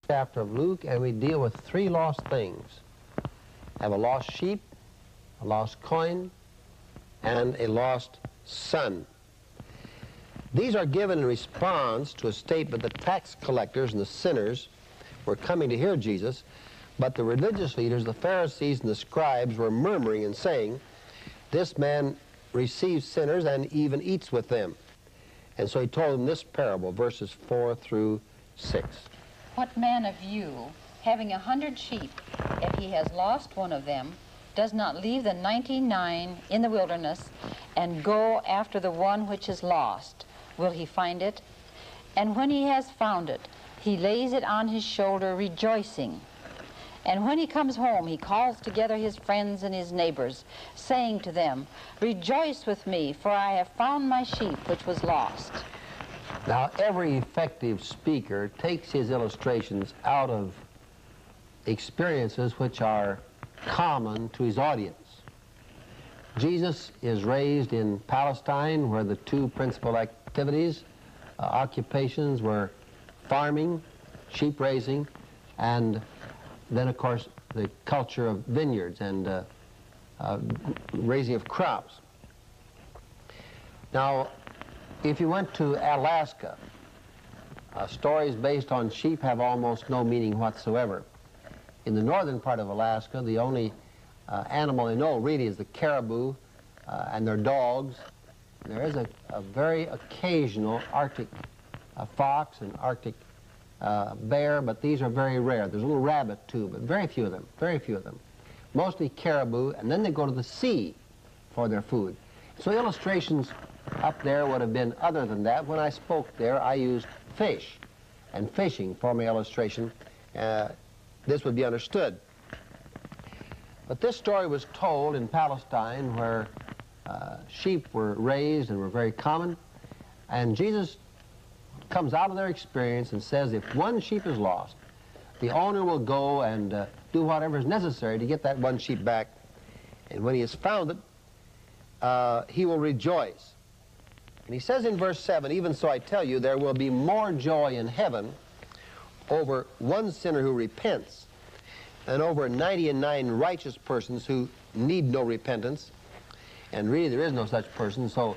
Chapter of Luke, and we deal with three lost things. Have a lost sheep, a lost coin, and a lost son. These are given in response to a statement that tax collectors and the sinners were coming to hear Jesus, but the religious leaders, the Pharisees and the scribes, were murmuring and saying, "This man receives sinners and even eats with them." And so he told them this parable, verses 4 through 6. What man of you, having 100 sheep, if he has lost one of them, does not leave the 99 in the wilderness and go after the one which is lost? Will he find it? And when he has found it, he lays it on his shoulder, rejoicing. And when he comes home, he calls together his friends and his neighbors, saying to them, "Rejoice with me, for I have found my sheep which was lost." Now, every effective speaker takes his illustrations out of experiences which are common to his audience. Jesus is raised in Palestine, where the two principal activities, occupations, were farming, sheep raising, and then, of course, the culture of vineyards and raising of crops. Now, if you went to Alaska, stories based on sheep have almost no meaning whatsoever. In the northern part of Alaska, the only animal they know really is the caribou and their dogs. There is a very occasional Arctic fox and Arctic bear, but these are very rare. There's a little rabbit too, but very few of them, very few of them. Mostly caribou, and then they go to the sea for their food. So illustrations up there would have been other than that. When I spoke there, I used fish and fishing for my illustration. This would be understood. But this story was told in Palestine, where sheep were raised and were very common, and Jesus comes out of their experience and says if one sheep is lost, the owner will go and do whatever is necessary to get that one sheep back, and when he has found it, he will rejoice. And he says in verse 7, "Even so I tell you, there will be more joy in heaven over one sinner who repents than over 99 righteous persons who need no repentance." And really there is no such person, so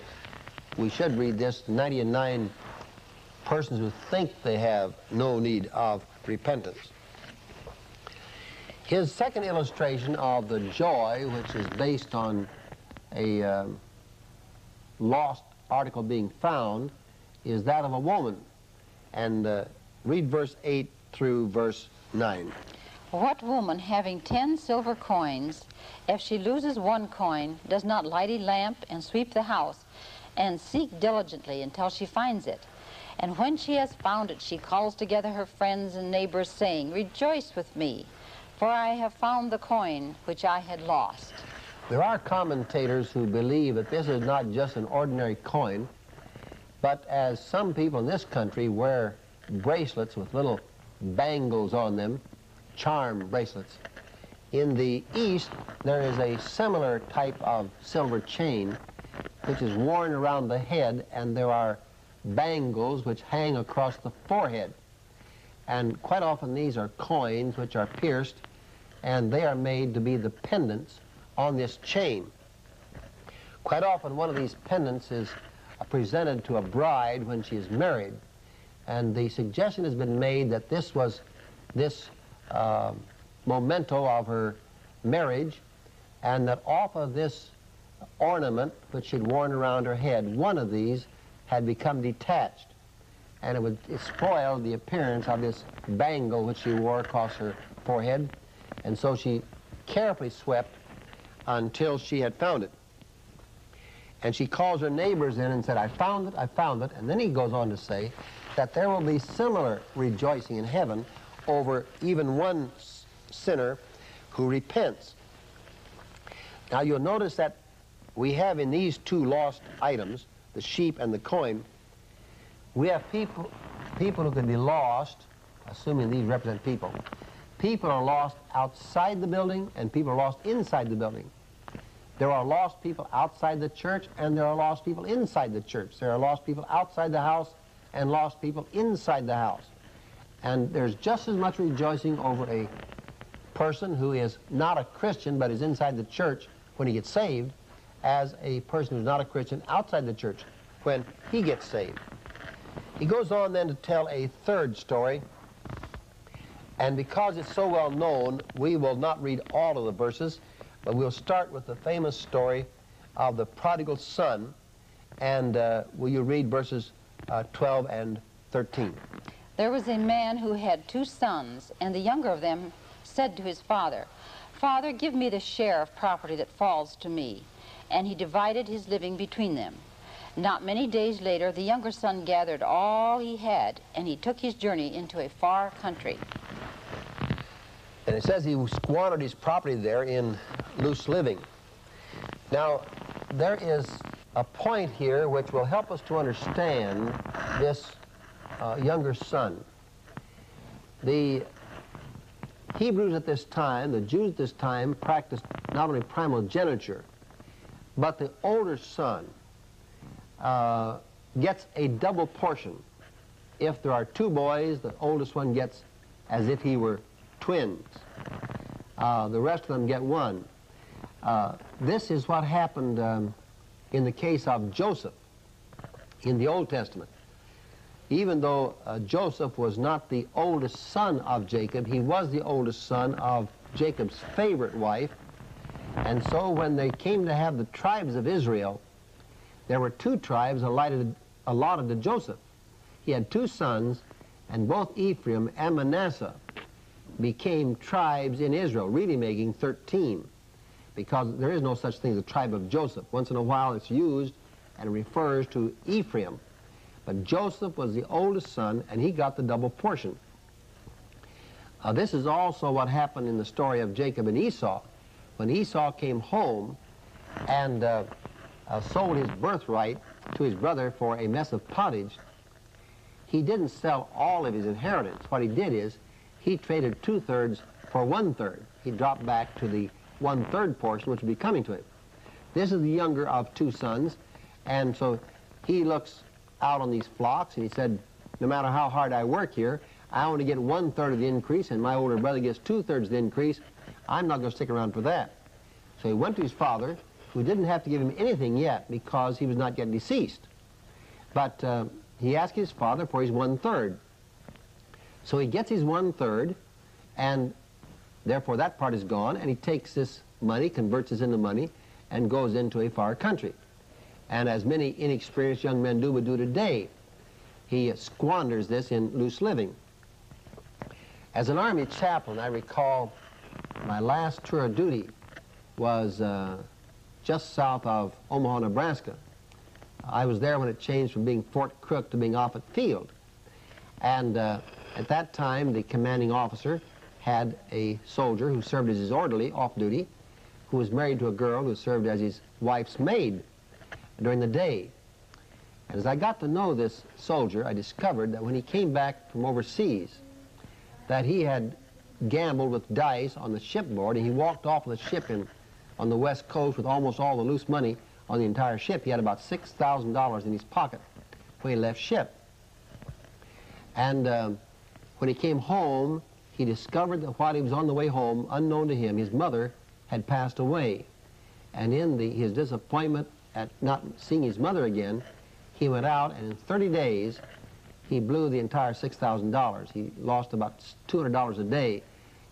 we should read this, 99 persons who think they have no need of repentance. His second illustration of the joy, which is based on a lost article being found, is that of a woman. And read verse 8 through verse 9. What woman, having 10 silver coins, if she loses one coin, does not light a lamp and sweep the house and seek diligently until she finds it? And when she has found it, she calls together her friends and neighbors, saying, "Rejoice with me, for I have found the coin which I had lost." There are commentators who believe that this is not just an ordinary coin, but as some people in this country wear bracelets with little bangles on them, charm bracelets. In the East, there is a similar type of silver chain which is worn around the head, and there are bangles which hang across the forehead. And quite often these are coins which are pierced, and they are made to be the pendants on this chain. Quite often one of these pendants is presented to a bride when she is married, and the suggestion has been made that this was this memento of her marriage, and that off of this ornament which she'd worn around her head, one of these had become detached, and it spoiled the appearance of this bangle which she wore across her forehead, and so she carefully swept until she had found it. And she calls her neighbors in and said, "I found it, I found it." And then he goes on to say that there will be similar rejoicing in heaven over even one sinner who repents. Now you'll notice that we have in these two lost items, the sheep and the coin, we have people who can be lost, assuming these represent people. People are lost outside the building and people are lost inside the building. There are lost people outside the church and there are lost people inside the church. There are lost people outside the house and lost people inside the house. And there's just as much rejoicing over a person who is not a Christian but is inside the church when he gets saved as a person who's not a Christian outside the church when he gets saved. He goes on then to tell a third story, and because it's so well known, we will not read all of the verses, but we'll start with the famous story of the prodigal son, and will you read verses 12 and 13? There was a man who had 2 sons, and the younger of them said to his father, "Father, give me the share of property that falls to me." And he divided his living between them. Not many days later, the younger son gathered all he had, and he took his journey into a far country. And it says he squandered his property there in loose living. Now, there is a point here which will help us to understand this younger son. The Hebrews at this time, the Jews at this time, practiced not only primogeniture, but the older son gets a double portion. If there are 2 boys, the oldest one gets as if he were twins. The rest of them get 1. This is what happened in the case of Joseph in the Old Testament. Even though Joseph was not the oldest son of Jacob, he was the oldest son of Jacob's favorite wife. And so when they came to have the tribes of Israel, there were 2 tribes allotted to Joseph. He had 2 sons, and both Ephraim and Manasseh became tribes in Israel, really making 13, because there is no such thing as a tribe of Joseph. Once in a while it's used and it refers to Ephraim. But Joseph was the oldest son, and he got the double portion. This is also what happened in the story of Jacob and Esau. When Esau came home and sold his birthright to his brother for a mess of pottage, he didn't sell all of his inheritance. What he did is he traded 2/3 for 1/3. He dropped back to the 1/3 portion which would be coming to him. This is the younger of 2 sons, and so he looks out on these flocks and he said, no matter how hard I work here, I only get 1/3 of the increase, and my older brother gets 2/3 of the increase. I'm not going to stick around for that. So he went to his father, who didn't have to give him anything yet because he was not yet deceased. But he asked his father for his 1/3. So he gets his 1/3, and therefore that part is gone, and he takes this money, converts it into money, and goes into a far country. And as many inexperienced young men would do today, he squanders this in loose living. As an Army chaplain, I recall my last tour of duty was just south of Omaha, Nebraska. I was there when it changed from being Fort Crook to being Offutt Field. And at that time, the commanding officer had a soldier who served as his orderly off duty, who was married to a girl who served as his wife's maid during the day. And as I got to know this soldier, I discovered that when he came back from overseas, that he had gambled with dice on the shipboard, and he walked off the ship on the West Coast with almost all the loose money on the entire ship. He had about $6,000 in his pocket when he left ship. And when he came home, he discovered that while he was on the way home, unknown to him, his mother had passed away. And in his disappointment at not seeing his mother again, he went out, and in 30 days, he blew the entire $6,000. He lost about $200 a day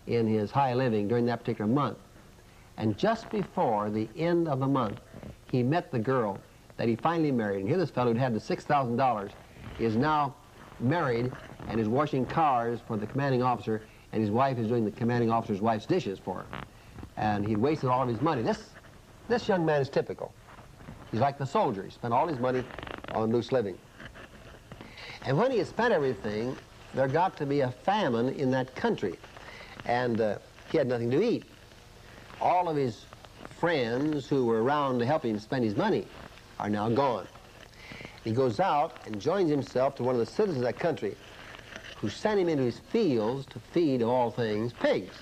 in his high living during that particular month. And just before the end of the month, he met the girl that he finally married. And here this fellow who had the $6,000 is now married and is washing cars for the commanding officer, and his wife is doing the commanding officer's wife's dishes for him. And he'd wasted all of his money. This young man is typical. He's like the soldier. He spent all his money on loose living. And when he had spent everything, there got to be a famine in that country. And he had nothing to eat. All of his friends who were around to help him spend his money are now gone. He goes out and joins himself to one of the citizens of that country, who sent him into his fields to feed, of all things, pigs.